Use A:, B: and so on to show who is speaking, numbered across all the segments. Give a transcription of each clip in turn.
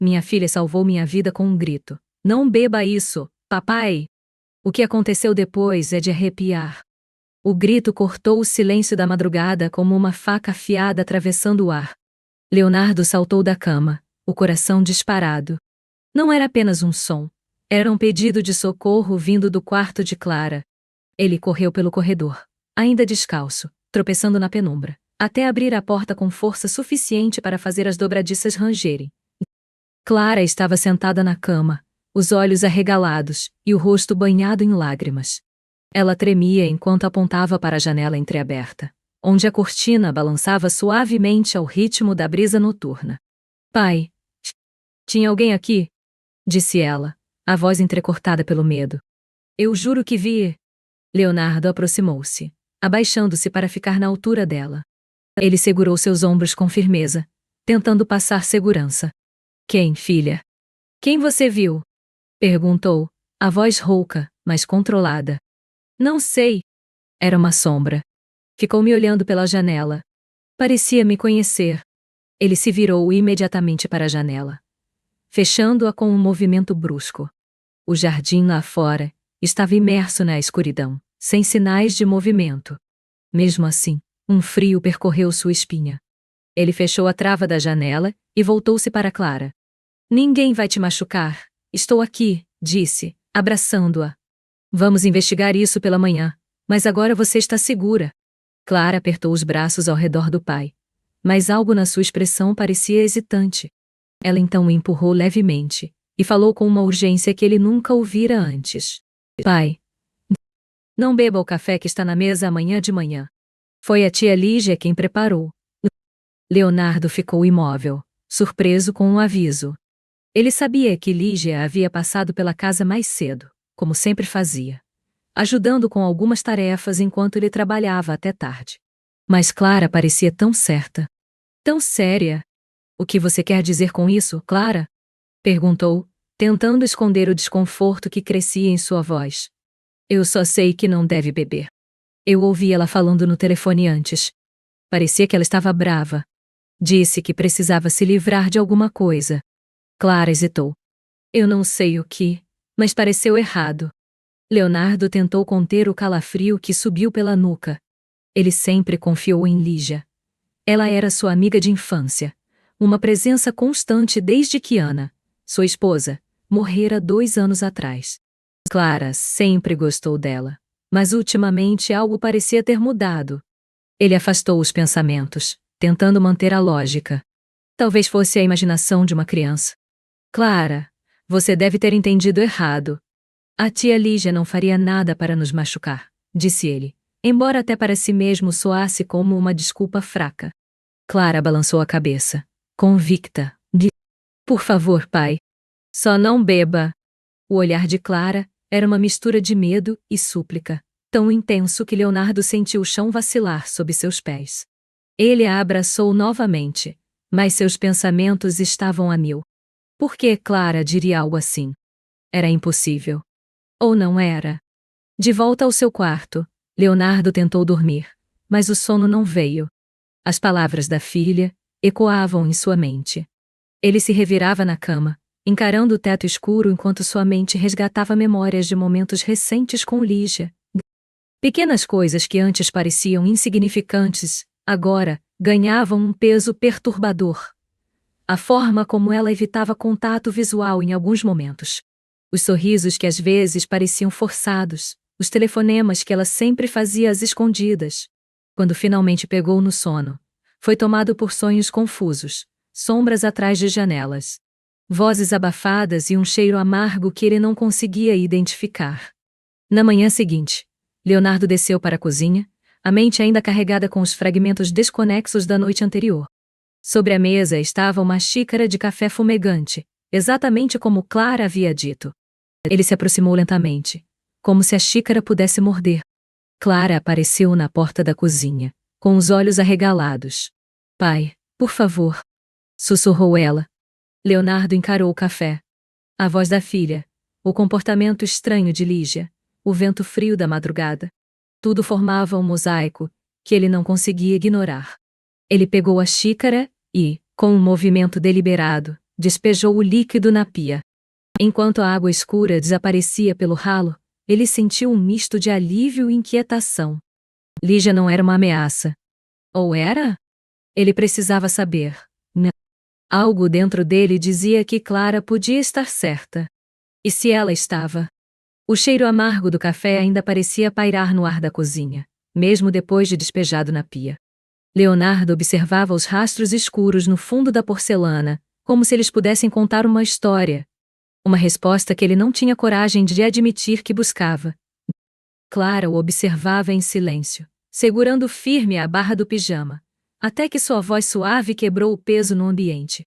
A: Minha filha salvou minha vida com um grito. Não beba isso, papai! O que aconteceu depois é de arrepiar. O grito cortou o silêncio da madrugada como uma faca afiada atravessando o ar. Leonardo saltou da cama, o coração disparado. Não era apenas um som. Era um pedido de socorro vindo do quarto de Clara. Ele correu pelo corredor, ainda descalço, tropeçando na penumbra, até abrir a porta com força suficiente para fazer as dobradiças rangerem. Clara estava sentada na cama, os olhos arregalados e o rosto banhado em lágrimas. Ela tremia enquanto apontava para a janela entreaberta, onde a cortina balançava suavemente ao ritmo da brisa noturna. Pai! Tinha alguém aqui? Disse ela, a voz entrecortada pelo medo. Eu juro que vi. Leonardo aproximou-se, abaixando-se para ficar na altura dela. Ele segurou seus ombros com firmeza, tentando passar segurança. Quem, filha? Quem você viu? Perguntou, a voz rouca, mas controlada. Não sei. Era uma sombra. Ficou me olhando pela janela. Parecia me conhecer. Ele se virou imediatamente para a janela, fechando-a com um movimento brusco. O jardim lá fora estava imerso na escuridão, sem sinais de movimento. Mesmo assim, um frio percorreu sua espinha. Ele fechou a trava da janela e voltou-se para Clara. Ninguém vai te machucar. Estou aqui, disse, abraçando-a. Vamos investigar isso pela manhã, mas agora você está segura. Clara apertou os braços ao redor do pai, mas algo na sua expressão parecia hesitante. Ela então o empurrou levemente e falou com uma urgência que ele nunca ouvira antes. Pai, não beba o café que está na mesa amanhã de manhã. Foi a tia Lígia quem preparou. Leonardo ficou imóvel, surpreso com o aviso. Ele sabia que Lígia havia passado pela casa mais cedo, como sempre fazia, ajudando com algumas tarefas enquanto ele trabalhava até tarde. Mas Clara parecia tão certa, tão séria. O que você quer dizer com isso, Clara? Perguntou, tentando esconder o desconforto que crescia em sua voz. Eu só sei que não deve beber. Eu ouvi ela falando no telefone antes. Parecia que ela estava brava. Disse que precisava se livrar de alguma coisa. Clara hesitou. Eu não sei o que, mas pareceu errado. Leonardo tentou conter o calafrio que subiu pela nuca. Ele sempre confiou em Lígia. Ela era sua amiga de infância, uma presença constante desde que Ana, sua esposa, morrera 2 anos atrás. Clara sempre gostou dela, mas ultimamente algo parecia ter mudado. Ele afastou os pensamentos, tentando manter a lógica. Talvez fosse a imaginação de uma criança. Clara, você deve ter entendido errado. A tia Lígia não faria nada para nos machucar, disse ele, embora até para si mesmo soasse como uma desculpa fraca. Clara balançou a cabeça, convicta. Por favor, pai. Só não beba. O olhar de Clara era uma mistura de medo e súplica, tão intenso que Leonardo sentiu o chão vacilar sob seus pés. Ele a abraçou novamente, mas seus pensamentos estavam a mil. Por que Clara diria algo assim? Era impossível. Ou não era? De volta ao seu quarto, Leonardo tentou dormir, mas o sono não veio. As palavras da filha ecoavam em sua mente. Ele se revirava na cama, encarando o teto escuro enquanto sua mente resgatava memórias de momentos recentes com Lígia. Pequenas coisas que antes pareciam insignificantes, agora, ganhavam um peso perturbador. A forma como ela evitava contato visual em alguns momentos. Os sorrisos que às vezes pareciam forçados, os telefonemas que ela sempre fazia às escondidas. Quando finalmente pegou no sono, foi tomado por sonhos confusos, sombras atrás de janelas, vozes abafadas e um cheiro amargo que ele não conseguia identificar. Na manhã seguinte, Leonardo desceu para a cozinha, a mente ainda carregada com os fragmentos desconexos da noite anterior. Sobre a mesa estava uma xícara de café fumegante, exatamente como Clara havia dito. Ele se aproximou lentamente, como se a xícara pudesse morder. Clara apareceu na porta da cozinha, com os olhos arregalados. Pai, por favor, sussurrou ela. Leonardo encarou o café. A voz da filha, o comportamento estranho de Lígia, o vento frio da madrugada. Tudo formava um mosaico que ele não conseguia ignorar. Ele pegou a xícara e, com um movimento deliberado, Despejou o líquido na pia. Enquanto a água escura desaparecia pelo ralo, ele sentiu um misto de alívio e inquietação. Lígia não era uma ameaça. Ou era? Ele precisava saber. Não. Algo dentro dele dizia que Clara podia estar certa. E se ela estava? O cheiro amargo do café ainda parecia pairar no ar da cozinha, mesmo depois de despejado na pia. Leonardo observava os rastros escuros no fundo da porcelana, como se eles pudessem contar uma história. Uma resposta que ele não tinha coragem de admitir que buscava. Clara o observava em silêncio, segurando firme a barra do pijama, até que sua voz suave quebrou o peso no ambiente.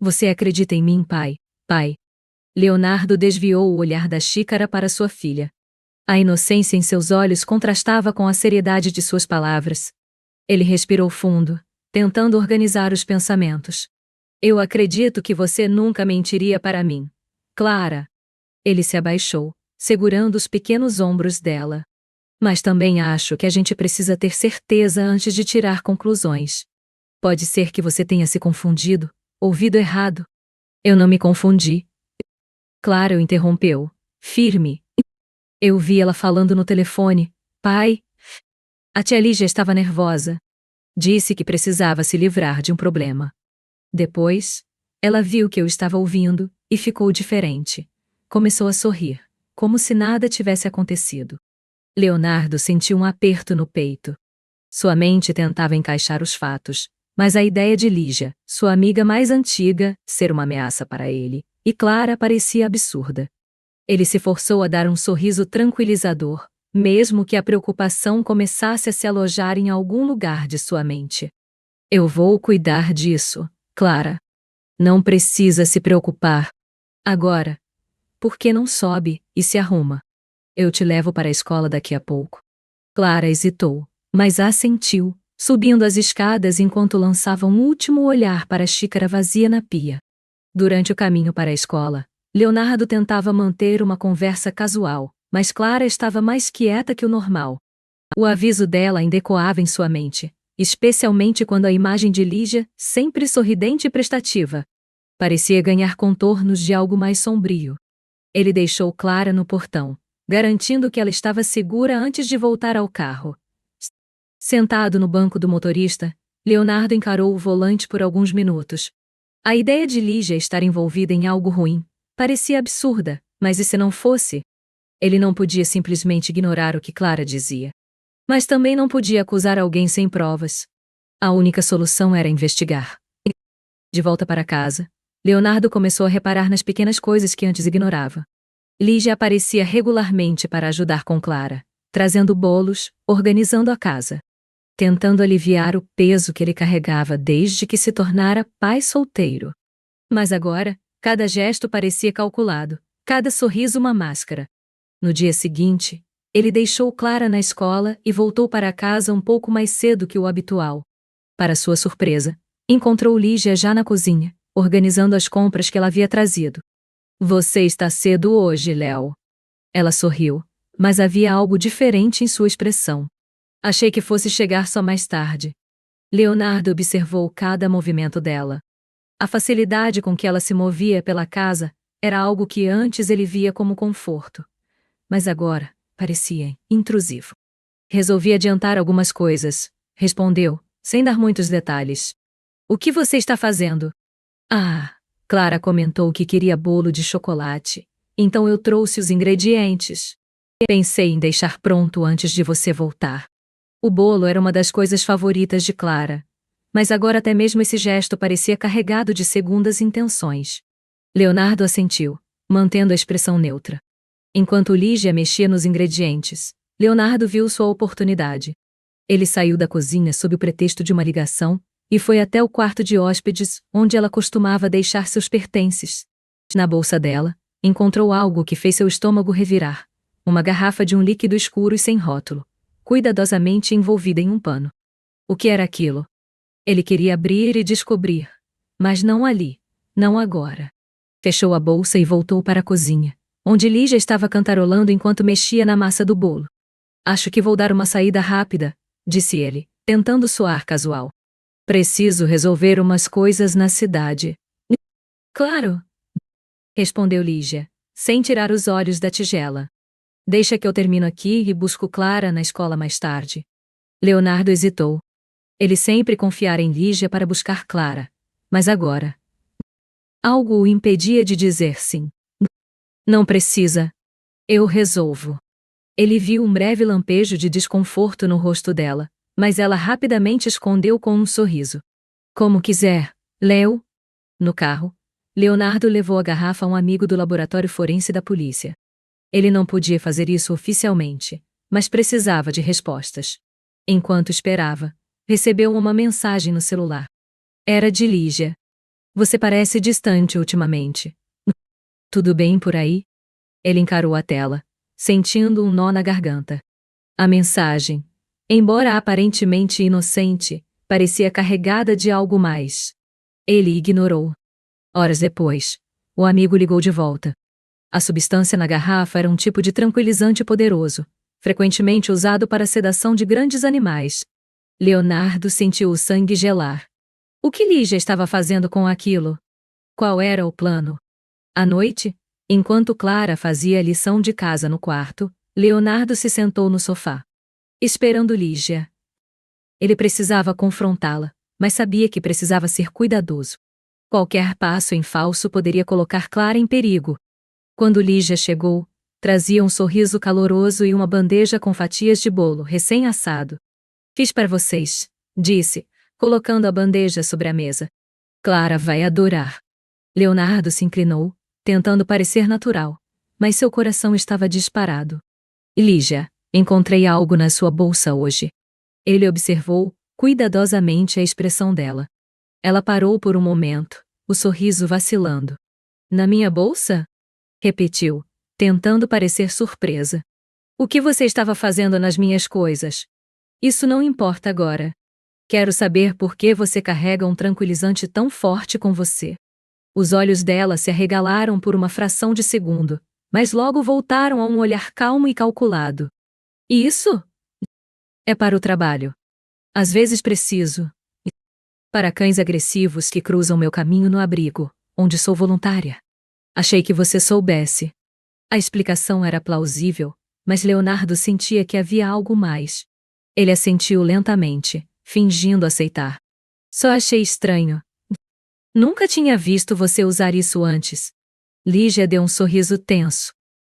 A: Você acredita em mim, pai? Pai. Leonardo desviou o olhar da xícara para sua filha. A inocência em seus olhos contrastava com a seriedade de suas palavras. Ele respirou fundo, tentando organizar os pensamentos. Eu acredito que você nunca mentiria para mim. Clara. Ele se abaixou, segurando os pequenos ombros dela. Mas também acho que a gente precisa ter certeza antes de tirar conclusões. Pode ser que você tenha se confundido, ouvido errado. Eu não me confundi. Clara o interrompeu, firme. Eu vi ela falando no telefone. Pai. A tia Lígia estava nervosa. Disse que precisava se livrar de um problema. Depois, ela viu que eu estava ouvindo e ficou diferente. Começou a sorrir, como se nada tivesse acontecido. Leonardo sentiu um aperto no peito. Sua mente tentava encaixar os fatos, mas a ideia de Lígia, sua amiga mais antiga, ser uma ameaça para ele, e Clara parecia absurda. Ele se forçou a dar um sorriso tranquilizador, mesmo que a preocupação começasse a se alojar em algum lugar de sua mente. Eu vou cuidar disso, Clara. Não precisa se preocupar. Agora, por que não sobe e se arruma? Eu te levo para a escola daqui a pouco. Clara hesitou, mas assentiu, subindo as escadas enquanto lançava um último olhar para a xícara vazia na pia. Durante o caminho para a escola, Leonardo tentava manter uma conversa casual, mas Clara estava mais quieta que o normal. O aviso dela ainda ecoava em sua mente, especialmente quando a imagem de Lígia, sempre sorridente e prestativa, parecia ganhar contornos de algo mais sombrio. Ele deixou Clara no portão, garantindo que ela estava segura antes de voltar ao carro. Sentado no banco do motorista, Leonardo encarou o volante por alguns minutos. A ideia de Lígia estar envolvida em algo ruim parecia absurda, mas e se não fosse? Ele não podia simplesmente ignorar o que Clara dizia. Mas também não podia acusar alguém sem provas. A única solução era investigar. De volta para casa, Leonardo começou a reparar nas pequenas coisas que antes ignorava. Lígia aparecia regularmente para ajudar com Clara, trazendo bolos, organizando a casa, tentando aliviar o peso que ele carregava desde que se tornara pai solteiro. Mas agora, cada gesto parecia calculado, cada sorriso uma máscara. No dia seguinte, ele deixou Clara na escola e voltou para casa um pouco mais cedo que o habitual. Para sua surpresa, encontrou Lígia já na cozinha, organizando as compras que ela havia trazido. Você está cedo hoje, Léo. Ela sorriu, mas havia algo diferente em sua expressão. Achei que fosse chegar só mais tarde. Leonardo observou cada movimento dela. A facilidade com que ela se movia pela casa era algo que antes ele via como conforto. Mas agora, parecia intrusivo. Resolvi adiantar algumas coisas, respondeu, sem dar muitos detalhes. O que você está fazendo? Ah, Clara comentou que queria bolo de chocolate, então eu trouxe os ingredientes. Pensei em deixar pronto antes de você voltar. O bolo era uma das coisas favoritas de Clara, mas agora até mesmo esse gesto parecia carregado de segundas intenções. Leonardo assentiu, mantendo a expressão neutra. Enquanto Lígia mexia nos ingredientes, Leonardo viu sua oportunidade. Ele saiu da cozinha sob o pretexto de uma ligação e foi até o quarto de hóspedes, onde ela costumava deixar seus pertences. Na bolsa dela, encontrou algo que fez seu estômago revirar. Uma garrafa de um líquido escuro e sem rótulo, cuidadosamente envolvida em um pano. O que era aquilo? Ele queria abrir e descobrir. Mas não ali. Não agora. Fechou a bolsa e voltou para a cozinha, onde Lígia estava cantarolando enquanto mexia na massa do bolo. Acho que vou dar uma saída rápida, disse ele, tentando soar casual. Preciso resolver umas coisas na cidade. Claro, respondeu Lígia, sem tirar os olhos da tigela. Deixa que eu termino aqui e busco Clara na escola mais tarde. Leonardo hesitou. Ele sempre confiara em Lígia para buscar Clara. Mas agora, algo o impedia de dizer sim. Não precisa. Eu resolvo. Ele viu um breve lampejo de desconforto no rosto dela, mas ela rapidamente escondeu com um sorriso. Como quiser, Léo. No carro, Leonardo levou a garrafa a um amigo do laboratório forense da polícia. Ele não podia fazer isso oficialmente, mas precisava de respostas. Enquanto esperava, recebeu uma mensagem no celular. Era de Lígia. Você parece distante ultimamente. Tudo bem por aí? Ele encarou a tela, sentindo um nó na garganta. A mensagem, embora aparentemente inocente, parecia carregada de algo mais. Ele ignorou. Horas depois, o amigo ligou de volta. A substância na garrafa era um tipo de tranquilizante poderoso, frequentemente usado para a sedação de grandes animais. Leonardo sentiu o sangue gelar. O que Lígia estava fazendo com aquilo? Qual era o plano? À noite, enquanto Clara fazia a lição de casa no quarto, Leonardo se sentou no sofá, esperando Lígia. Ele precisava confrontá-la, mas sabia que precisava ser cuidadoso. Qualquer passo em falso poderia colocar Clara em perigo. Quando Lígia chegou, trazia um sorriso caloroso e uma bandeja com fatias de bolo recém-assado. Fiz para vocês, disse, colocando a bandeja sobre a mesa. Clara vai adorar. Leonardo se inclinou, tentando parecer natural, mas seu coração estava disparado. Lígia, encontrei algo na sua bolsa hoje. Ele observou, cuidadosamente, a expressão dela. Ela parou por um momento, o sorriso vacilando. Na minha bolsa? Repetiu, tentando parecer surpresa. O que você estava fazendo nas minhas coisas? Isso não importa agora. Quero saber por que você carrega um tranquilizante tão forte com você. Os olhos dela se arregalaram por uma fração de segundo, mas logo voltaram a um olhar calmo e calculado. E isso? É para o trabalho. Às vezes preciso. Para cães agressivos que cruzam meu caminho no abrigo, onde sou voluntária. Achei que você soubesse. A explicação era plausível, mas Leonardo sentia que havia algo mais. Ele assentiu lentamente, fingindo aceitar. Só achei estranho. Nunca tinha visto você usar isso antes. Lígia deu um sorriso tenso.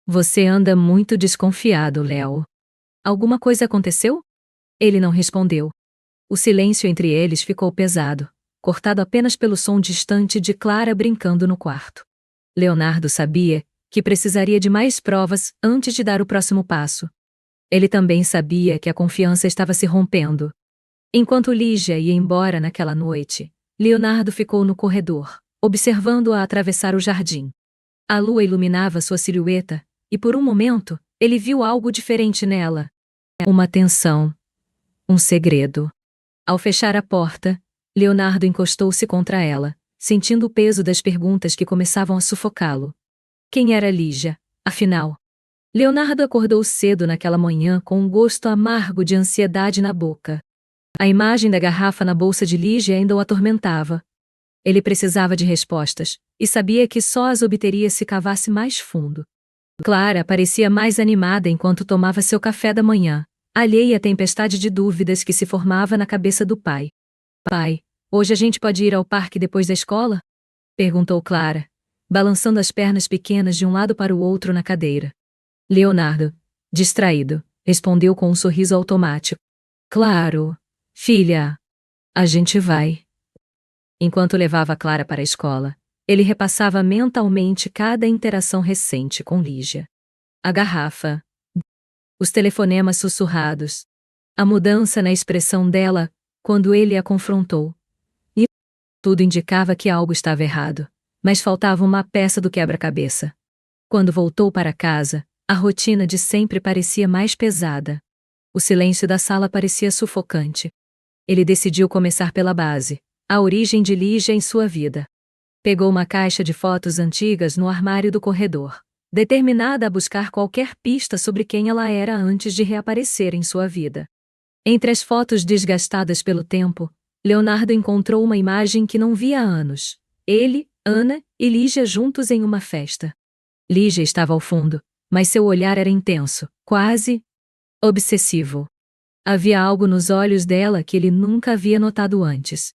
A: Você anda muito desconfiado, Léo. Alguma coisa aconteceu? Ele não respondeu. O silêncio entre eles ficou pesado, cortado apenas pelo som distante de Clara brincando no quarto. Leonardo sabia que precisaria de mais provas antes de dar o próximo passo. Ele também sabia que a confiança estava se rompendo. Enquanto Lígia ia embora naquela noite, Leonardo ficou no corredor, observando-a atravessar o jardim. A lua iluminava sua silhueta, e por um momento, ele viu algo diferente nela. Uma tensão. Um segredo. Ao fechar a porta, Leonardo encostou-se contra ela, sentindo o peso das perguntas que começavam a sufocá-lo. Quem era Lígia, afinal? Leonardo acordou cedo naquela manhã com um gosto amargo de ansiedade na boca. A imagem da garrafa na bolsa de Lígia ainda o atormentava. Ele precisava de respostas, e sabia que só as obteria se cavasse mais fundo. Clara parecia mais animada enquanto tomava seu café da manhã, alheia à tempestade de dúvidas que se formava na cabeça do pai. Pai, hoje a gente pode ir ao parque depois da escola? Perguntou Clara, balançando as pernas pequenas de um lado para o outro na cadeira. Leonardo, distraído, respondeu com um sorriso automático. Claro, filha. A gente vai. Enquanto levava Clara para a escola, ele repassava mentalmente cada interação recente com Lígia. A garrafa. Os telefonemas sussurrados. A mudança na expressão dela quando ele a confrontou. E tudo indicava que algo estava errado, mas faltava uma peça do quebra-cabeça. Quando voltou para casa, a rotina de sempre parecia mais pesada. O silêncio da sala parecia sufocante. Ele decidiu começar pela base, a origem de Lígia em sua vida. Pegou uma caixa de fotos antigas no armário do corredor, determinada a buscar qualquer pista sobre quem ela era antes de reaparecer em sua vida. Entre as fotos desgastadas pelo tempo, Leonardo encontrou uma imagem que não via há anos. Ele, Ana e Lígia juntos em uma festa. Lígia estava ao fundo, mas seu olhar era intenso, quase obsessivo. Havia algo nos olhos dela que ele nunca havia notado antes.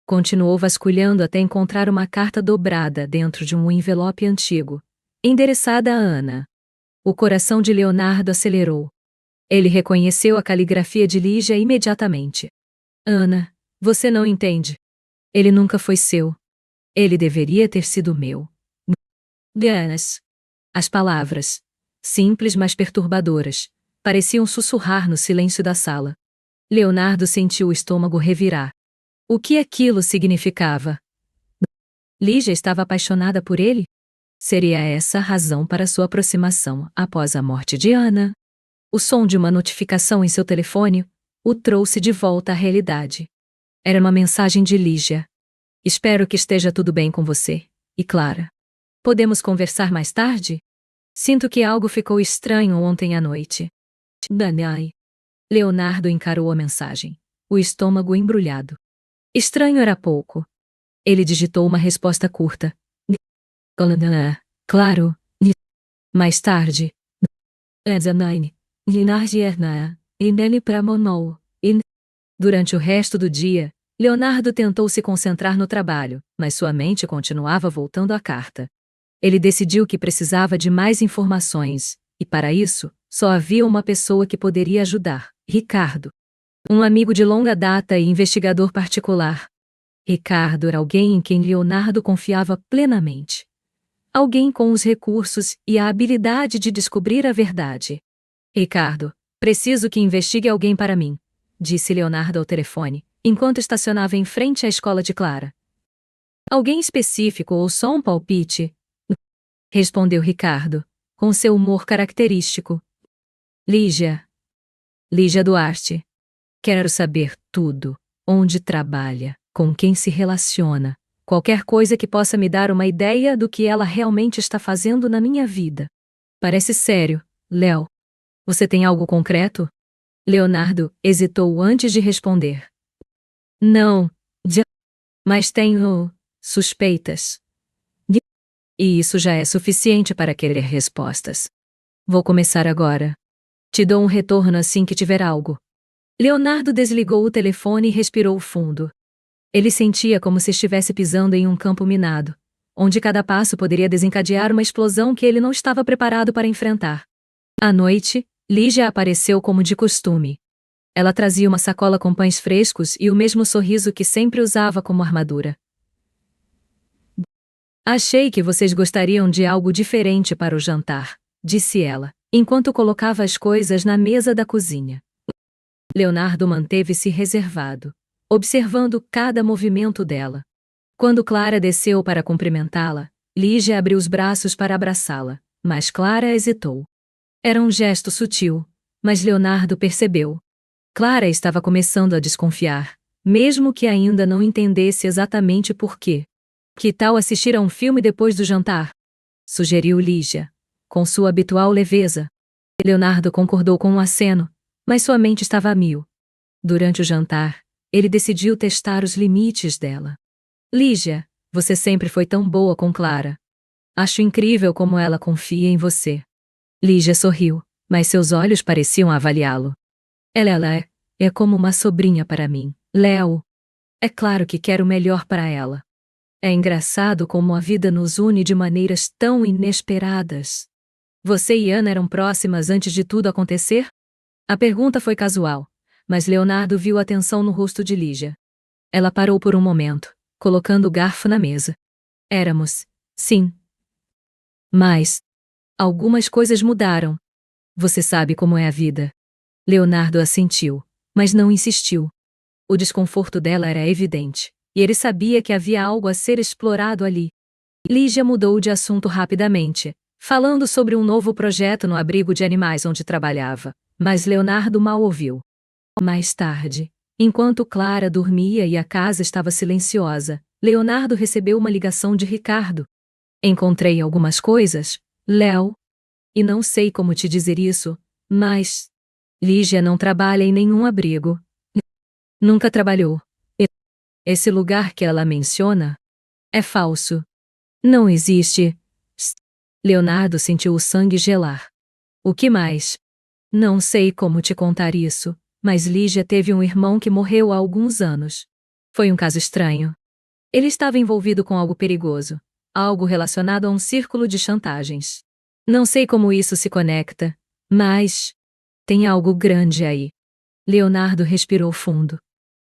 A: Continuou vasculhando até encontrar uma carta dobrada dentro de um envelope antigo, endereçada a Ana. O coração de Leonardo acelerou. Ele reconheceu a caligrafia de Lígia imediatamente. Ana, você não entende. Ele nunca foi seu. Ele deveria ter sido meu. Ganas. As palavras, simples mas perturbadoras, pareciam sussurrar no silêncio da sala. Leonardo sentiu o estômago revirar. O que aquilo significava? Lígia estava apaixonada por ele? Seria essa a razão para sua aproximação após a morte de Ana? O som de uma notificação em seu telefone o trouxe de volta à realidade. Era uma mensagem de Lígia. Espero que esteja tudo bem com você e Clara. Podemos conversar mais tarde? Sinto que algo ficou estranho ontem à noite. Danai. Leonardo encarou a mensagem, o estômago embrulhado. Estranho era pouco. Ele digitou uma resposta curta. Claro. Mais tarde. Durante o resto do dia, Leonardo tentou se concentrar no trabalho, mas sua mente continuava voltando à carta. Ele decidiu que precisava de mais informações, e para isso, só havia uma pessoa que poderia ajudar: Ricardo. Um amigo de longa data e investigador particular. Ricardo era alguém em quem Leonardo confiava plenamente. Alguém com os recursos e a habilidade de descobrir a verdade. Ricardo, preciso que investigue alguém para mim, disse Leonardo ao telefone, enquanto estacionava em frente à escola de Clara. Alguém específico ou só um palpite? Respondeu Ricardo, com seu humor característico. Lígia. Lígia Duarte. Quero saber tudo. Onde trabalha, com quem se relaciona, qualquer coisa que possa me dar uma ideia do que ela realmente está fazendo na minha vida. Parece sério, Léo. Você tem algo concreto? Leonardo hesitou antes de responder. Não, mas tenho suspeitas. E isso já é suficiente para querer respostas. Vou começar agora. Te dou um retorno assim que tiver algo. Leonardo desligou o telefone e respirou fundo. Ele sentia como se estivesse pisando em um campo minado, onde cada passo poderia desencadear uma explosão que ele não estava preparado para enfrentar. À noite, Lígia apareceu como de costume. Ela trazia uma sacola com pães frescos e o mesmo sorriso que sempre usava como armadura. Achei que vocês gostariam de algo diferente para o jantar, disse ela, enquanto colocava as coisas na mesa da cozinha. Leonardo manteve-se reservado, observando cada movimento dela. Quando Clara desceu para cumprimentá-la, Lígia abriu os braços para abraçá-la, mas Clara hesitou. Era um gesto sutil, mas Leonardo percebeu. Clara estava começando a desconfiar, mesmo que ainda não entendesse exatamente por quê. Que tal assistir a um filme depois do jantar? Sugeriu Lígia, com sua habitual leveza. Leonardo concordou com um aceno, mas sua mente estava a mil. Durante o jantar, ele decidiu testar os limites dela. Lígia, você sempre foi tão boa com Clara. Acho incrível como ela confia em você. Lígia sorriu, mas seus olhos pareciam avaliá-lo. Ela é como uma sobrinha para mim, Léo. É claro que quero o melhor para ela. É engraçado como a vida nos une de maneiras tão inesperadas. Você e Ana eram próximas antes de tudo acontecer? A pergunta foi casual, mas Leonardo viu a tensão no rosto de Lígia. Ela parou por um momento, colocando o garfo na mesa. Éramos, sim. Mas algumas coisas mudaram. Você sabe como é a vida. Leonardo assentiu, mas não insistiu. O desconforto dela era evidente, e ele sabia que havia algo a ser explorado ali. Lígia mudou de assunto rapidamente, falando sobre um novo projeto no abrigo de animais onde trabalhava, mas Leonardo mal ouviu. Mais tarde, enquanto Clara dormia e a casa estava silenciosa, Leonardo recebeu uma ligação de Ricardo. Encontrei algumas coisas, Léo. E não sei como te dizer isso, mas Lígia não trabalha em nenhum abrigo. Nunca trabalhou. Esse lugar que ela menciona é falso. Não existe. Leonardo sentiu o sangue gelar. O que mais? Não sei como te contar isso, mas Lígia teve um irmão que morreu há alguns anos. Foi um caso estranho. Ele estava envolvido com algo perigoso, algo relacionado a um círculo de chantagens. Não sei como isso se conecta, mas tem algo grande aí. Leonardo respirou fundo.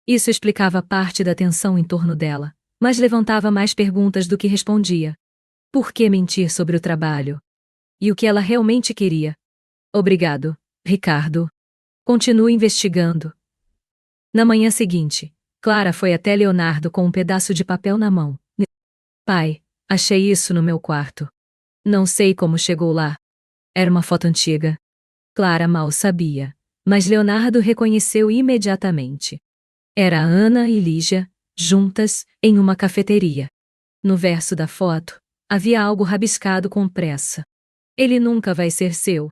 A: Isso explicava parte da tensão em torno dela, mas levantava mais perguntas do que respondia. Por que mentir sobre o trabalho? E o que ela realmente queria? Obrigado, Ricardo. Continue investigando. Na manhã seguinte, Clara foi até Leonardo com um pedaço de papel na mão. Pai, achei isso no meu quarto. Não sei como chegou lá. Era uma foto antiga. Clara mal sabia, mas Leonardo reconheceu imediatamente. Era Ana e Lígia, juntas, em uma cafeteria. No verso da foto, havia algo rabiscado com pressa. Ele nunca vai ser seu.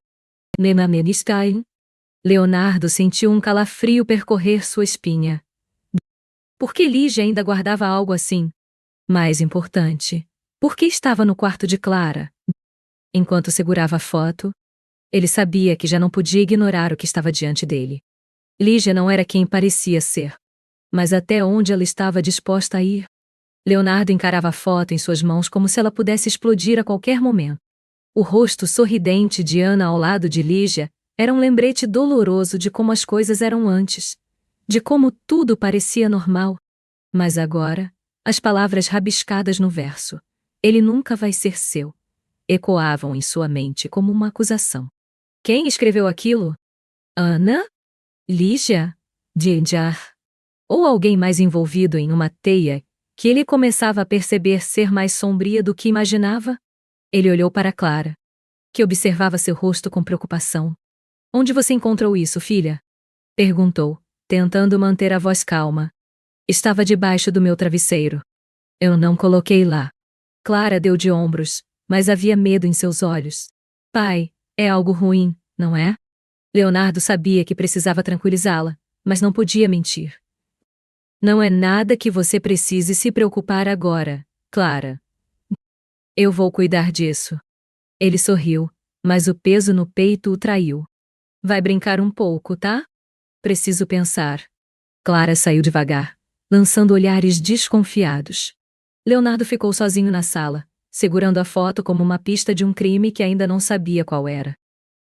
A: Nenamenstein. Leonardo sentiu um calafrio percorrer sua espinha. Por que Lígia ainda guardava algo assim? Mais importante, por que estava no quarto de Clara? Enquanto segurava a foto, ele sabia que já não podia ignorar o que estava diante dele. Lígia não era quem parecia ser. Mas até onde ela estava disposta a ir? Leonardo encarava a foto em suas mãos como se ela pudesse explodir a qualquer momento. O rosto sorridente de Ana ao lado de Lígia era um lembrete doloroso de como as coisas eram antes, de como tudo parecia normal. Mas agora, as palavras rabiscadas no verso, "Ele nunca vai ser seu", ecoavam em sua mente como uma acusação. Quem escreveu aquilo? Ana? Lígia? Dinjar? Ou alguém mais envolvido em uma teia que ele começava a perceber ser mais sombria do que imaginava? Ele olhou para Clara, que observava seu rosto com preocupação. Onde você encontrou isso, filha? Perguntou, tentando manter a voz calma. Estava debaixo do meu travesseiro. Eu não coloquei lá. Clara deu de ombros, mas havia medo em seus olhos. Pai, é algo ruim, não é? Leonardo sabia que precisava tranquilizá-la, mas não podia mentir. Não é nada que você precise se preocupar agora, Clara. Eu vou cuidar disso. Ele sorriu, mas o peso no peito o traiu. Vai brincar um pouco, tá? Preciso pensar. Clara saiu devagar, lançando olhares desconfiados. Leonardo ficou sozinho na sala, segurando a foto como uma pista de um crime que ainda não sabia qual era.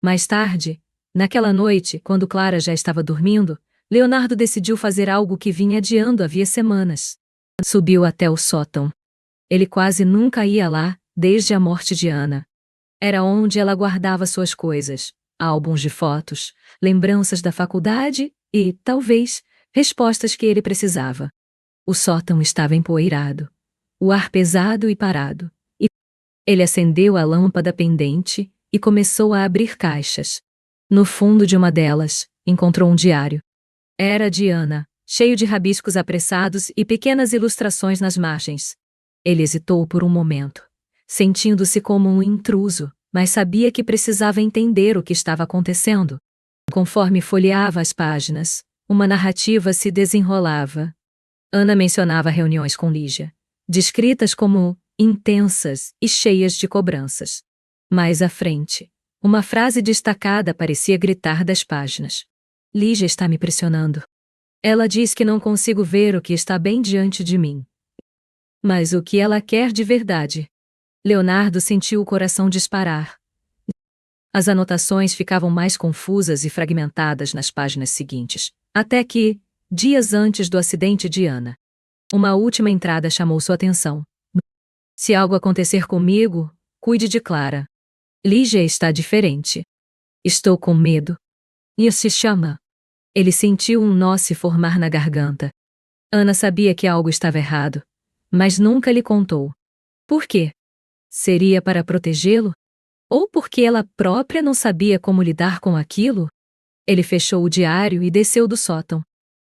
A: Mais tarde, naquela noite, quando Clara já estava dormindo, Leonardo decidiu fazer algo que vinha adiando havia semanas. Subiu até o sótão. Ele quase nunca ia lá, desde a morte de Ana. Era onde ela guardava suas coisas, álbuns de fotos, lembranças da faculdade e, talvez, respostas que ele precisava. O sótão estava empoeirado, o ar pesado e parado. Ele acendeu a lâmpada pendente e começou a abrir caixas. No fundo de uma delas, encontrou um diário. Era de Ana, cheio de rabiscos apressados e pequenas ilustrações nas margens. Ele hesitou por um momento, sentindo-se como um intruso, mas sabia que precisava entender o que estava acontecendo. Conforme folheava as páginas, uma narrativa se desenrolava. Ana mencionava reuniões com Lígia, descritas como intensas e cheias de cobranças. Mais à frente, uma frase destacada parecia gritar das páginas. Lígia está me pressionando. Ela diz que não consigo ver o que está bem diante de mim. Mas o que ela quer de verdade? Leonardo sentiu o coração disparar. As anotações ficavam mais confusas e fragmentadas nas páginas seguintes, até que, dias antes do acidente de Ana, uma última entrada chamou sua atenção. Se algo acontecer comigo, cuide de Clara. Lígia está diferente. Estou com medo. Isso se chama. Ele sentiu um nó se formar na garganta. Ana sabia que algo estava errado, mas nunca lhe contou. Por quê? Seria para protegê-lo? Ou porque ela própria não sabia como lidar com aquilo? Ele fechou o diário e desceu do sótão,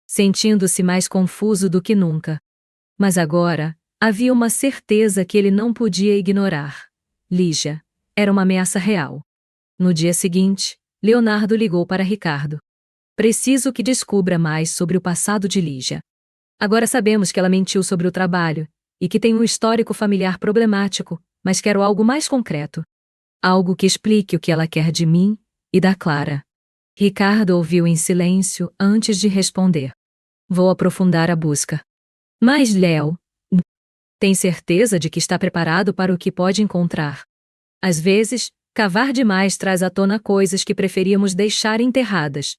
A: sentindo-se mais confuso do que nunca. Mas agora, havia uma certeza que ele não podia ignorar. Lígia era uma ameaça real. No dia seguinte, Leonardo ligou para Ricardo. Preciso que descubra mais sobre o passado de Lígia. Agora sabemos que ela mentiu sobre o trabalho, e que tem um histórico familiar problemático, mas quero algo mais concreto. Algo que explique o que ela quer de mim e da Clara. Ricardo ouviu em silêncio antes de responder. Vou aprofundar a busca. Mas, Léo, tem certeza de que está preparado para o que pode encontrar? Às vezes, cavar demais traz à tona coisas que preferíamos deixar enterradas.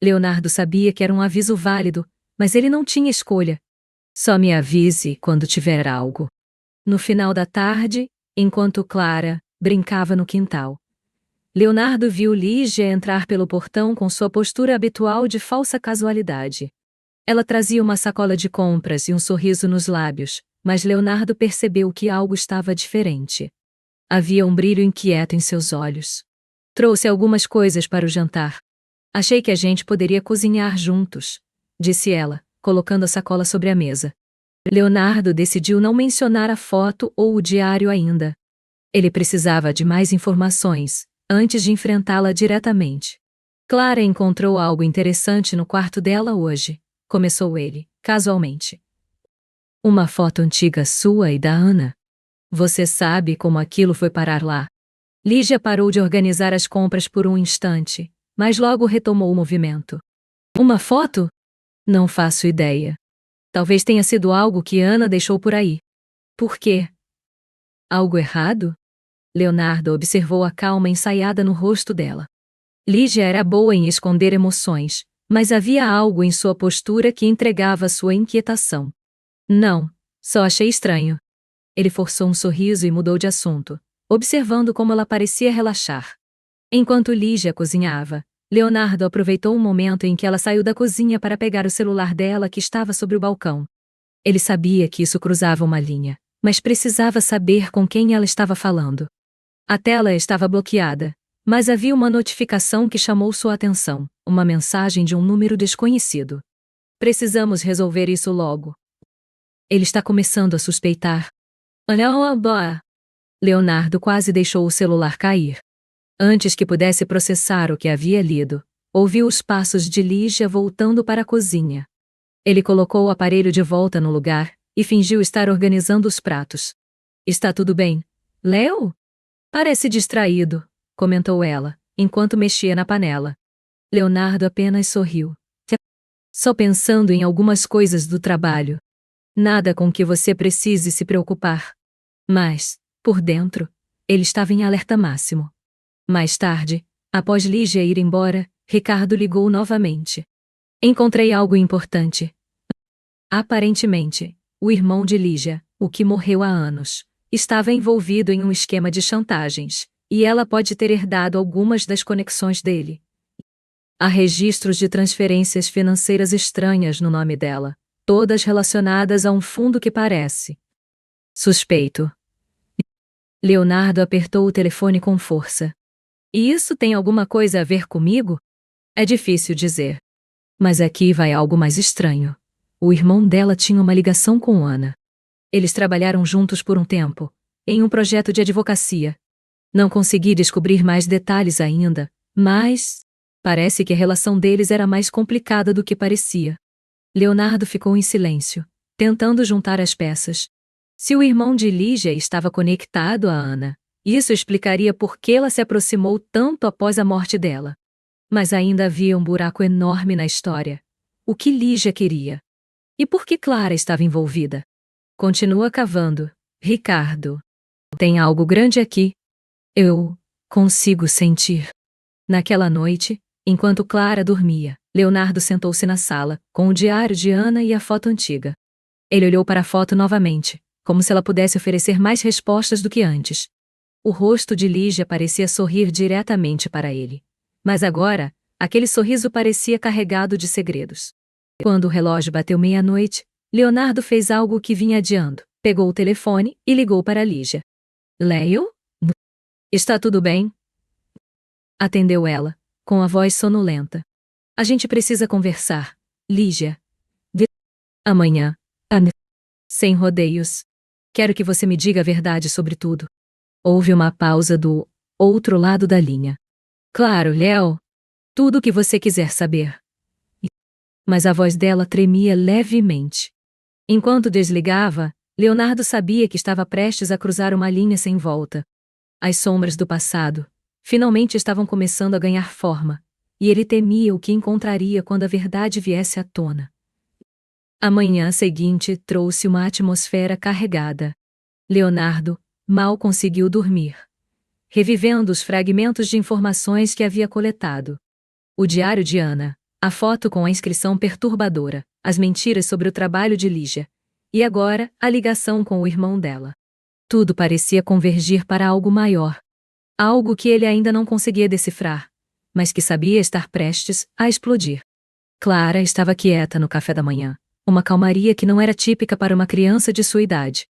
A: Leonardo sabia que era um aviso válido, mas ele não tinha escolha. Só me avise quando tiver algo. No final da tarde, enquanto Clara brincava no quintal, Leonardo viu Lígia entrar pelo portão com sua postura habitual de falsa casualidade. Ela trazia uma sacola de compras e um sorriso nos lábios, mas Leonardo percebeu que algo estava diferente. Havia um brilho inquieto em seus olhos. Trouxe algumas coisas para o jantar. Achei que a gente poderia cozinhar juntos, disse ela, colocando a sacola sobre a mesa. Leonardo decidiu não mencionar a foto ou o diário ainda. Ele precisava de mais informações, antes de enfrentá-la diretamente. Clara encontrou algo interessante no quarto dela hoje, começou ele, casualmente. Uma foto antiga sua e da Ana. Você sabe como aquilo foi parar lá? Lígia parou de organizar as compras por um instante, mas logo retomou o movimento. Uma foto? Não faço ideia. Talvez tenha sido algo que Ana deixou por aí. Por quê? Algo errado? Leonardo observou a calma ensaiada no rosto dela. Lígia era boa em esconder emoções, mas havia algo em sua postura que entregava sua inquietação. Não, só achei estranho. Ele forçou um sorriso e mudou de assunto, observando como ela parecia relaxar. Enquanto Lígia cozinhava, Leonardo aproveitou um momento em que ela saiu da cozinha para pegar o celular dela que estava sobre o balcão. Ele sabia que isso cruzava uma linha, mas precisava saber com quem ela estava falando. A tela estava bloqueada, mas havia uma notificação que chamou sua atenção, uma mensagem de um número desconhecido. Precisamos resolver isso logo. Ele está começando a suspeitar. Leonardo quase deixou o celular cair. Antes que pudesse processar o que havia lido, ouviu os passos de Lígia voltando para a cozinha. Ele colocou o aparelho de volta no lugar e fingiu estar organizando os pratos. Está tudo bem, Léo? Parece distraído, comentou ela, enquanto mexia na panela. Leonardo apenas sorriu. Só pensando em algumas coisas do trabalho. Nada com que você precise se preocupar. Mas, por dentro, ele estava em alerta máximo. Mais tarde, após Lígia ir embora, Ricardo ligou novamente. Encontrei algo importante. Aparentemente, o irmão de Lígia, o que morreu há anos, estava envolvido em um esquema de chantagens, e ela pode ter herdado algumas das conexões dele. Há registros de transferências financeiras estranhas no nome dela, todas relacionadas a um fundo que parece suspeito. Leonardo apertou o telefone com força. E isso tem alguma coisa a ver comigo? É difícil dizer. Mas aqui vai algo mais estranho. O irmão dela tinha uma ligação com Ana. Eles trabalharam juntos por um tempo, em um projeto de advocacia. Não consegui descobrir mais detalhes ainda, mas parece que a relação deles era mais complicada do que parecia. Leonardo ficou em silêncio, tentando juntar as peças. Se o irmão de Lígia estava conectado a Ana, isso explicaria por que ela se aproximou tanto após a morte dela. Mas ainda havia um buraco enorme na história. O que Lígia queria? E por que Clara estava envolvida? Continua cavando, Ricardo. Tem algo grande aqui. Eu consigo sentir. Naquela noite, enquanto Clara dormia, Leonardo sentou-se na sala, com o diário de Ana e a foto antiga. Ele olhou para a foto novamente, como se ela pudesse oferecer mais respostas do que antes. O rosto de Lígia parecia sorrir diretamente para ele. Mas agora, aquele sorriso parecia carregado de segredos. Quando o relógio bateu meia-noite, Leonardo fez algo que vinha adiando. Pegou o telefone e ligou para Lígia. Léo? Está tudo bem? Atendeu ela, com a voz sonolenta. A gente precisa conversar, Lígia. Amanhã. Sem rodeios. Quero que você me diga a verdade sobre tudo. Houve uma pausa do outro lado da linha. Claro, Léo. Tudo o que você quiser saber. Mas a voz dela tremia levemente. Enquanto desligava, Leonardo sabia que estava prestes a cruzar uma linha sem volta. As sombras do passado finalmente estavam começando a ganhar forma, e ele temia o que encontraria quando a verdade viesse à tona. A manhã seguinte trouxe uma atmosfera carregada. Leonardo mal conseguiu dormir, revivendo os fragmentos de informações que havia coletado. O diário de Ana, a foto com a inscrição perturbadora, as mentiras sobre o trabalho de Lígia, e agora a ligação com o irmão dela. Tudo parecia convergir para algo maior. Algo que ele ainda não conseguia decifrar, mas que sabia estar prestes a explodir. Clara estava quieta no café da manhã, uma calmaria que não era típica para uma criança de sua idade.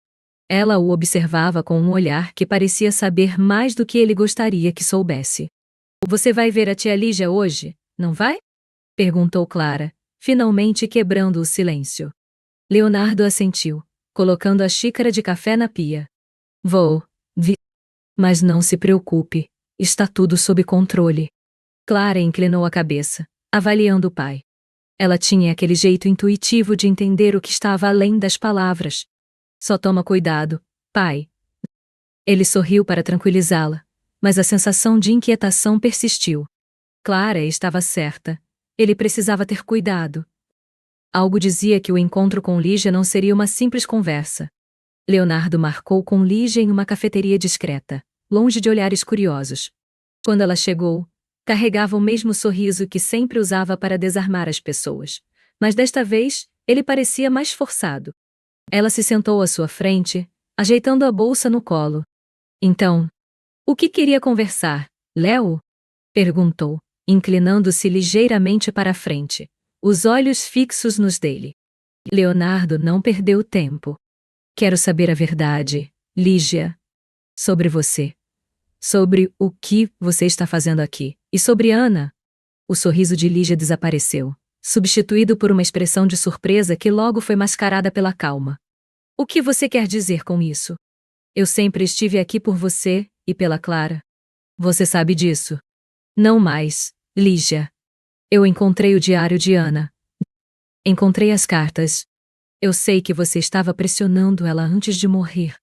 A: Ela o observava com um olhar que parecia saber mais do que ele gostaria que soubesse. Você vai ver a tia Lígia hoje, não vai? Perguntou Clara, finalmente quebrando o silêncio. Leonardo assentiu, colocando a xícara de café na pia. Vou, mas não se preocupe, está tudo sob controle. Clara inclinou a cabeça, avaliando o pai. Ela tinha aquele jeito intuitivo de entender o que estava além das palavras. Só toma cuidado, pai. Ele sorriu para tranquilizá-la, mas a sensação de inquietação persistiu. Clara estava certa. Ele precisava ter cuidado. Algo dizia que o encontro com Lígia não seria uma simples conversa. Leonardo marcou com Lígia em uma cafeteria discreta, longe de olhares curiosos. Quando ela chegou, carregava o mesmo sorriso que sempre usava para desarmar as pessoas, mas desta vez, ele parecia mais forçado. Ela se sentou à sua frente, ajeitando a bolsa no colo. Então, o que queria conversar, Léo? Perguntou, inclinando-se ligeiramente para a frente, os olhos fixos nos dele. Leonardo não perdeu tempo. Quero saber a verdade, Lígia. Sobre você. Sobre o que você está fazendo aqui. E sobre Ana. O sorriso de Lígia desapareceu, substituído por uma expressão de surpresa que logo foi mascarada pela calma. O que você quer dizer com isso? Eu sempre estive aqui por você, e pela Clara. Você sabe disso. Não mais, Lígia. Eu encontrei o diário de Ana. Encontrei as cartas. Eu sei que você estava pressionando ela antes de morrer.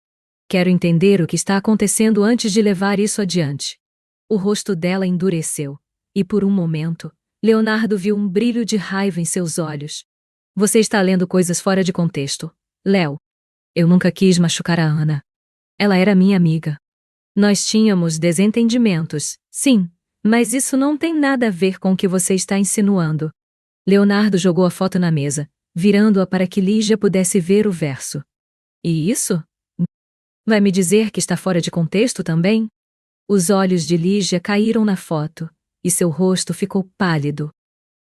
A: Quero entender o que está acontecendo antes de levar isso adiante. O rosto dela endureceu, e por um momento, Leonardo viu um brilho de raiva em seus olhos. Você está lendo coisas fora de contexto, Léo. Eu nunca quis machucar a Ana. Ela era minha amiga. Nós tínhamos desentendimentos, sim, mas isso não tem nada a ver com o que você está insinuando. Leonardo jogou a foto na mesa, virando-a para que Lígia pudesse ver o verso. E isso? Vai me dizer que está fora de contexto também? Os olhos de Lígia caíram na foto, e seu rosto ficou pálido.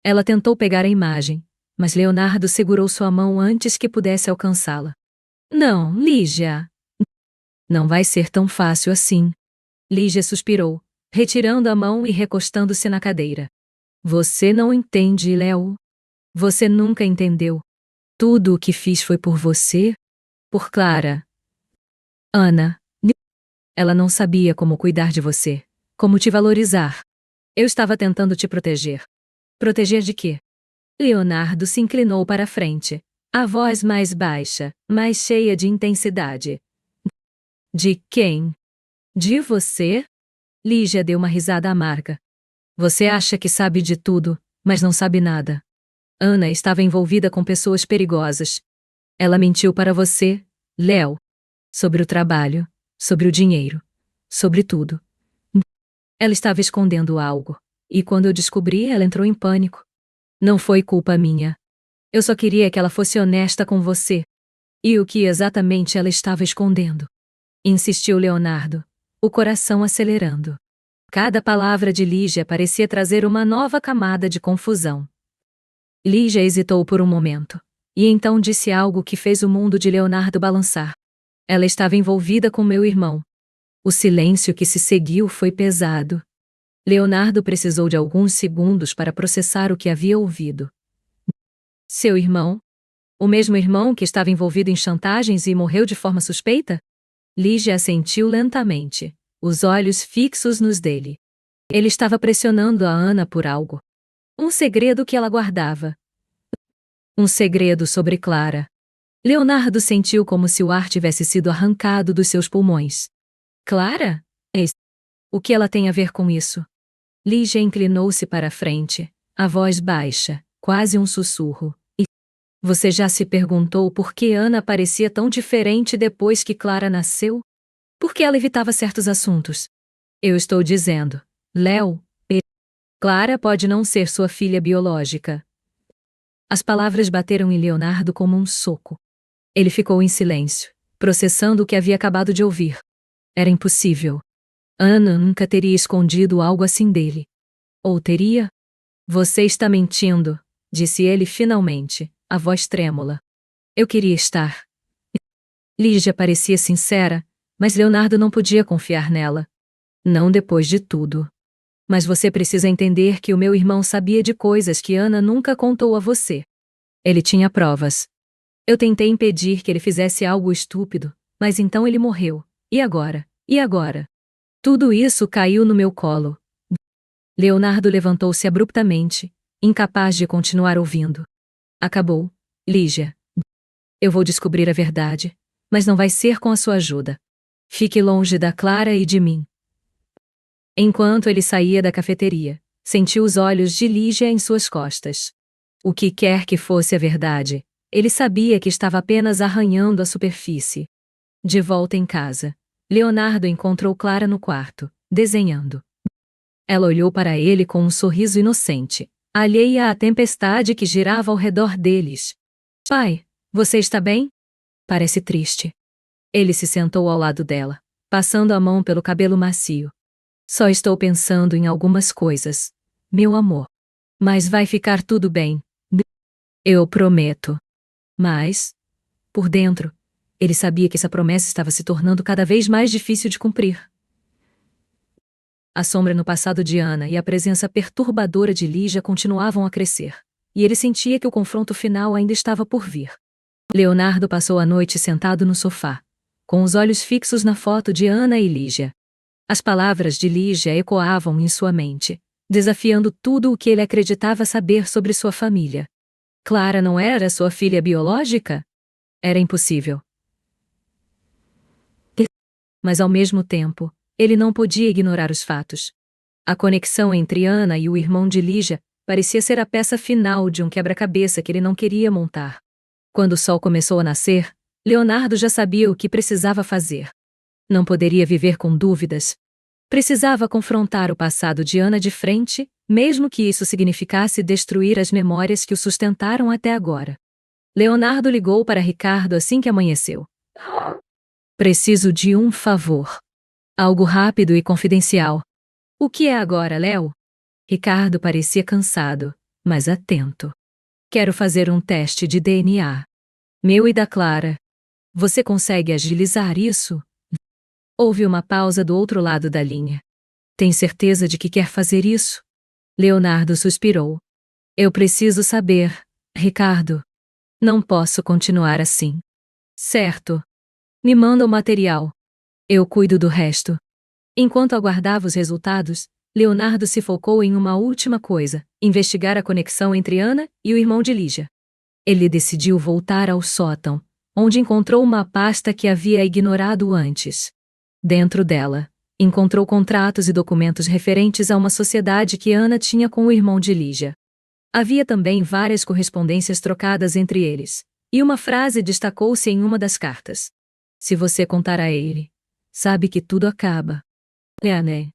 A: Ela tentou pegar a imagem, mas Leonardo segurou sua mão antes que pudesse alcançá-la. Não, Lígia. Não vai ser tão fácil assim. Lígia suspirou, retirando a mão e recostando-se na cadeira. Você não entende, Léo. Você nunca entendeu. Tudo o que fiz foi por você? Por Clara. Ana. Ela não sabia como cuidar de você, como te valorizar. Eu estava tentando te proteger. Proteger de quê? Leonardo se inclinou para a frente, a voz mais baixa, mais cheia de intensidade. De quem? De você? Lígia deu uma risada amarga. Você acha que sabe de tudo, mas não sabe nada. Ana estava envolvida com pessoas perigosas. Ela mentiu para você, Léo. Sobre o trabalho, sobre o dinheiro, sobre tudo. Ela estava escondendo algo, e quando eu descobri, ela entrou em pânico. Não foi culpa minha. Eu só queria que ela fosse honesta com você. E o que exatamente ela estava escondendo? Insistiu Leonardo, o coração acelerando. Cada palavra de Lígia parecia trazer uma nova camada de confusão. Lígia hesitou por um momento, e então disse algo que fez o mundo de Leonardo balançar. Ela estava envolvida com meu irmão. O silêncio que se seguiu foi pesado. Leonardo precisou de alguns segundos para processar o que havia ouvido. Seu irmão? O mesmo irmão que estava envolvido em chantagens e morreu de forma suspeita? Lígia assentiu lentamente, os olhos fixos nos dele. Ele estava pressionando a Ana por algo. Um segredo que ela guardava. Um segredo sobre Clara. Leonardo sentiu como se o ar tivesse sido arrancado dos seus pulmões. Clara? O que ela tem a ver com isso? Lígia inclinou-se para a frente, a voz baixa, quase um sussurro. E você já se perguntou por que Ana parecia tão diferente depois que Clara nasceu? Por que ela evitava certos assuntos? Eu estou dizendo, Léo, Clara pode não ser sua filha biológica. As palavras bateram em Leonardo como um soco. Ele ficou em silêncio, processando o que havia acabado de ouvir. Era impossível. Ana nunca teria escondido algo assim dele. Ou teria? Você está mentindo, disse ele finalmente, a voz trêmula. Eu queria estar. Lígia parecia sincera, mas Leonardo não podia confiar nela. Não depois de tudo. Mas você precisa entender que o meu irmão sabia de coisas que Ana nunca contou a você. Ele tinha provas. Eu tentei impedir que ele fizesse algo estúpido, mas então ele morreu. E agora? E agora? Tudo isso caiu no meu colo. Leonardo levantou-se abruptamente, incapaz de continuar ouvindo. Acabou, Lígia. Eu vou descobrir a verdade, mas não vai ser com a sua ajuda. Fique longe da Clara e de mim. Enquanto ele saía da cafeteria, sentiu os olhos de Lígia em suas costas. O que quer que fosse a verdade, ele sabia que estava apenas arranhando a superfície. De volta em casa, Leonardo encontrou Clara no quarto, desenhando. Ela olhou para ele com um sorriso inocente, alheia à tempestade que girava ao redor deles. Pai, você está bem? Parece triste. Ele se sentou ao lado dela, passando a mão pelo cabelo macio. Só estou pensando em algumas coisas, meu amor. Mas vai ficar tudo bem. Eu prometo. Mas, por dentro, ele sabia que essa promessa estava se tornando cada vez mais difícil de cumprir. A sombra no passado de Ana e a presença perturbadora de Lígia continuavam a crescer, e ele sentia que o confronto final ainda estava por vir. Leonardo passou a noite sentado no sofá, com os olhos fixos na foto de Ana e Lígia. As palavras de Lígia ecoavam em sua mente, desafiando tudo o que ele acreditava saber sobre sua família. Clara não era sua filha biológica? Era impossível. Mas ao mesmo tempo, ele não podia ignorar os fatos. A conexão entre Ana e o irmão de Lígia parecia ser a peça final de um quebra-cabeça que ele não queria montar. Quando o sol começou a nascer, Leonardo já sabia o que precisava fazer. Não poderia viver com dúvidas. Precisava confrontar o passado de Ana de frente, mesmo que isso significasse destruir as memórias que o sustentaram até agora. Leonardo ligou para Ricardo assim que amanheceu. Preciso de um favor. Algo rápido e confidencial. O que é agora, Léo? Ricardo parecia cansado, mas atento. Quero fazer um teste de DNA. Meu e da Clara. Você consegue agilizar isso? Houve uma pausa do outro lado da linha. Tem certeza de que quer fazer isso? Leonardo suspirou. Eu preciso saber, Ricardo. Não posso continuar assim. Certo. Me manda o material. Eu cuido do resto. Enquanto aguardava os resultados, Leonardo se focou em uma última coisa: investigar a conexão entre Ana e o irmão de Lígia. Ele decidiu voltar ao sótão, onde encontrou uma pasta que havia ignorado antes. Dentro dela, encontrou contratos e documentos referentes a uma sociedade que Ana tinha com o irmão de Lígia. Havia também várias correspondências trocadas entre eles, e uma frase destacou-se em uma das cartas. Se você contar a ele, sabe que tudo acaba. Né?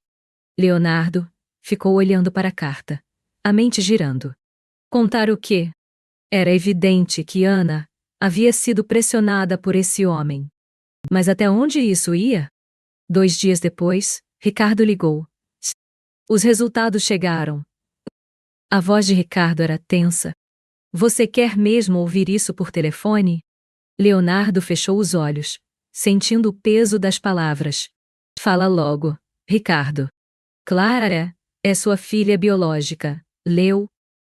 A: Leonardo ficou olhando para a carta, a mente girando. Contar o quê? Era evidente que Ana havia sido pressionada por esse homem. Mas até onde isso ia? 2 dias depois, Ricardo ligou. Os resultados chegaram. A voz de Ricardo era tensa. Você quer mesmo ouvir isso por telefone? Leonardo fechou os olhos, sentindo o peso das palavras. Fala logo, Ricardo. Clara é sua filha biológica, Leo.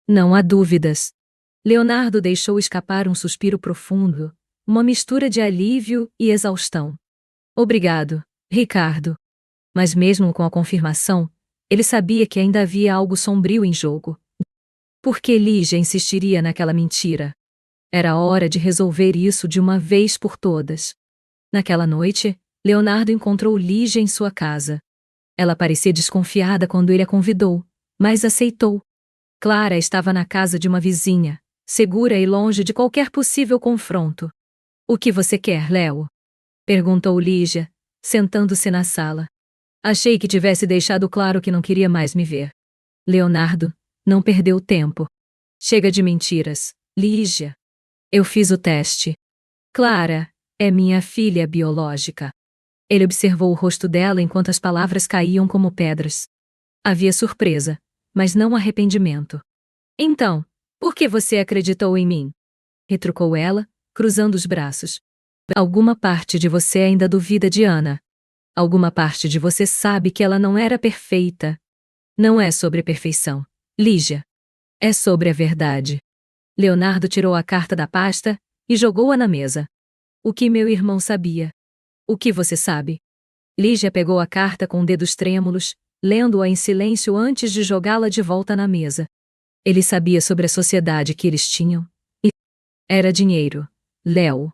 A: Não há dúvidas. Leonardo deixou escapar um suspiro profundo, uma mistura de alívio e exaustão. Obrigado, Ricardo. Mas mesmo com a confirmação, ele sabia que ainda havia algo sombrio em jogo. Por que Lígia insistiria naquela mentira? Era hora de resolver isso de uma vez por todas. Naquela noite, Leonardo encontrou Lígia em sua casa. Ela parecia desconfiada quando ele a convidou, mas aceitou. Clara estava na casa de uma vizinha, segura e longe de qualquer possível confronto. O que você quer, Léo? Perguntou Lígia, sentando-se na sala. Achei que tivesse deixado claro que não queria mais me ver. Leonardo não perdeu tempo. Chega de mentiras, Lígia. Eu fiz o teste. Clara é minha filha biológica. Ele observou o rosto dela enquanto as palavras caíam como pedras. Havia surpresa, mas não arrependimento. Então, por que você acreditou em mim? Retrucou ela, cruzando os braços. Alguma parte de você ainda duvida de Ana. Alguma parte de você sabe que ela não era perfeita. Não é sobre perfeição, Lígia. É sobre a verdade. Leonardo tirou a carta da pasta e jogou-a na mesa. O que meu irmão sabia? O que você sabe? Lígia pegou a carta com dedos trêmulos, lendo-a em silêncio antes de jogá-la de volta na mesa. Ele sabia sobre a sociedade que eles tinham. E era dinheiro, Léo.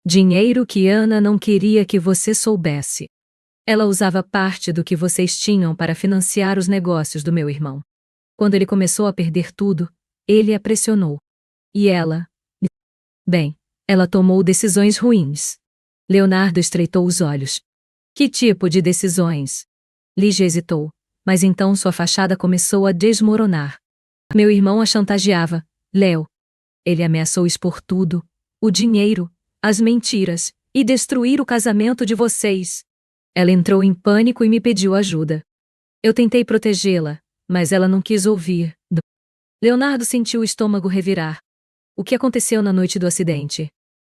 A: Dinheiro que Ana não queria que você soubesse. Ela usava parte do que vocês tinham para financiar os negócios do meu irmão. Quando ele começou a perder tudo, ele a pressionou. E ela? Bem, ela tomou decisões ruins. Leonardo estreitou os olhos. Que tipo de decisões? Lígia hesitou, mas então sua fachada começou a desmoronar. Meu irmão a chantageava, Léo. Ele ameaçou expor tudo, o dinheiro, as mentiras, e destruir o casamento de vocês. Ela entrou em pânico e me pediu ajuda. Eu tentei protegê-la, mas ela não quis ouvir. Leonardo sentiu o estômago revirar. O que aconteceu na noite do acidente?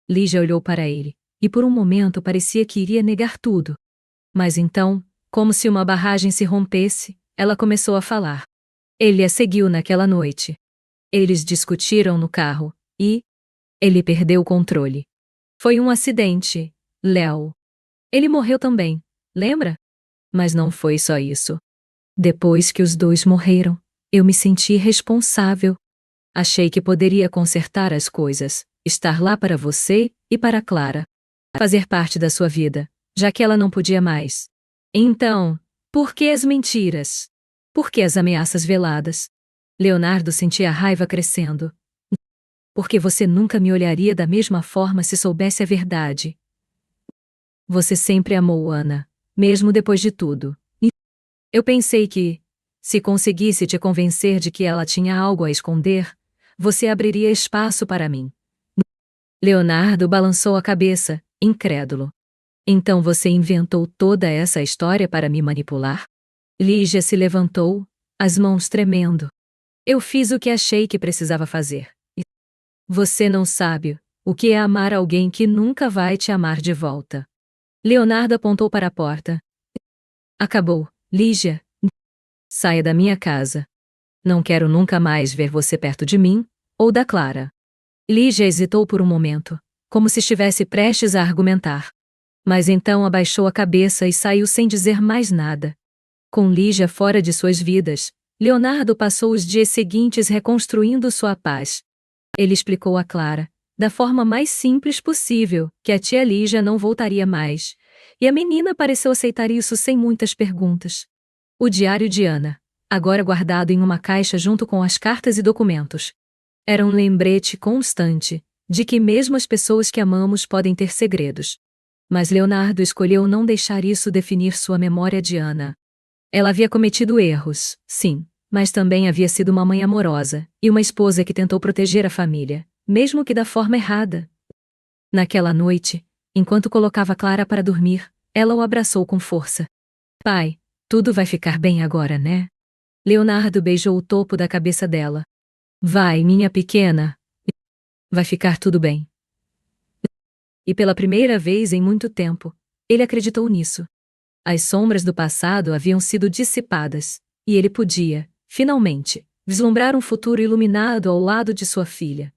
A: Lígia olhou para ele, e por um momento parecia que iria negar tudo. Mas então, como se uma barragem se rompesse, ela começou a falar. Ele a seguiu naquela noite. Eles discutiram no carro, e ele perdeu o controle. Foi um acidente, Léo. Ele morreu também, lembra? Mas não foi só isso. Depois que os dois morreram, eu me senti responsável. Achei que poderia consertar as coisas, estar lá para você e para Clara. Fazer parte da sua vida, já que ela não podia mais. Então, por que as mentiras? Por que as ameaças veladas? Leonardo sentia a raiva crescendo. Porque você nunca me olharia da mesma forma se soubesse a verdade. Você sempre amou Ana, mesmo depois de tudo. E eu pensei que, se conseguisse te convencer de que ela tinha algo a esconder, você abriria espaço para mim. Leonardo balançou a cabeça, incrédulo. Então você inventou toda essa história para me manipular? Lígia se levantou, as mãos tremendo. Eu fiz o que achei que precisava fazer. E você não sabe o que é amar alguém que nunca vai te amar de volta. Leonardo apontou para a porta. Acabou, Lígia. Saia da minha casa. Não quero nunca mais ver você perto de mim, ou da Clara. Lígia hesitou por um momento, como se estivesse prestes a argumentar. Mas então abaixou a cabeça e saiu sem dizer mais nada. Com Lígia fora de suas vidas, Leonardo passou os dias seguintes reconstruindo sua paz. Ele explicou a Clara, da forma mais simples possível, que a tia Lígia não voltaria mais, e a menina pareceu aceitar isso sem muitas perguntas. O diário de Ana, agora guardado em uma caixa junto com as cartas e documentos, era um lembrete constante de que mesmo as pessoas que amamos podem ter segredos. Mas Leonardo escolheu não deixar isso definir sua memória de Ana. Ela havia cometido erros, sim, mas também havia sido uma mãe amorosa e uma esposa que tentou proteger a família, mesmo que da forma errada. Naquela noite, enquanto colocava Clara para dormir, ela o abraçou com força. Pai, tudo vai ficar bem agora, né? Leonardo beijou o topo da cabeça dela. Vai, minha pequena. Vai ficar tudo bem. E pela primeira vez em muito tempo, ele acreditou nisso. As sombras do passado haviam sido dissipadas, e ele podia, finalmente, vislumbrar um futuro iluminado ao lado de sua filha.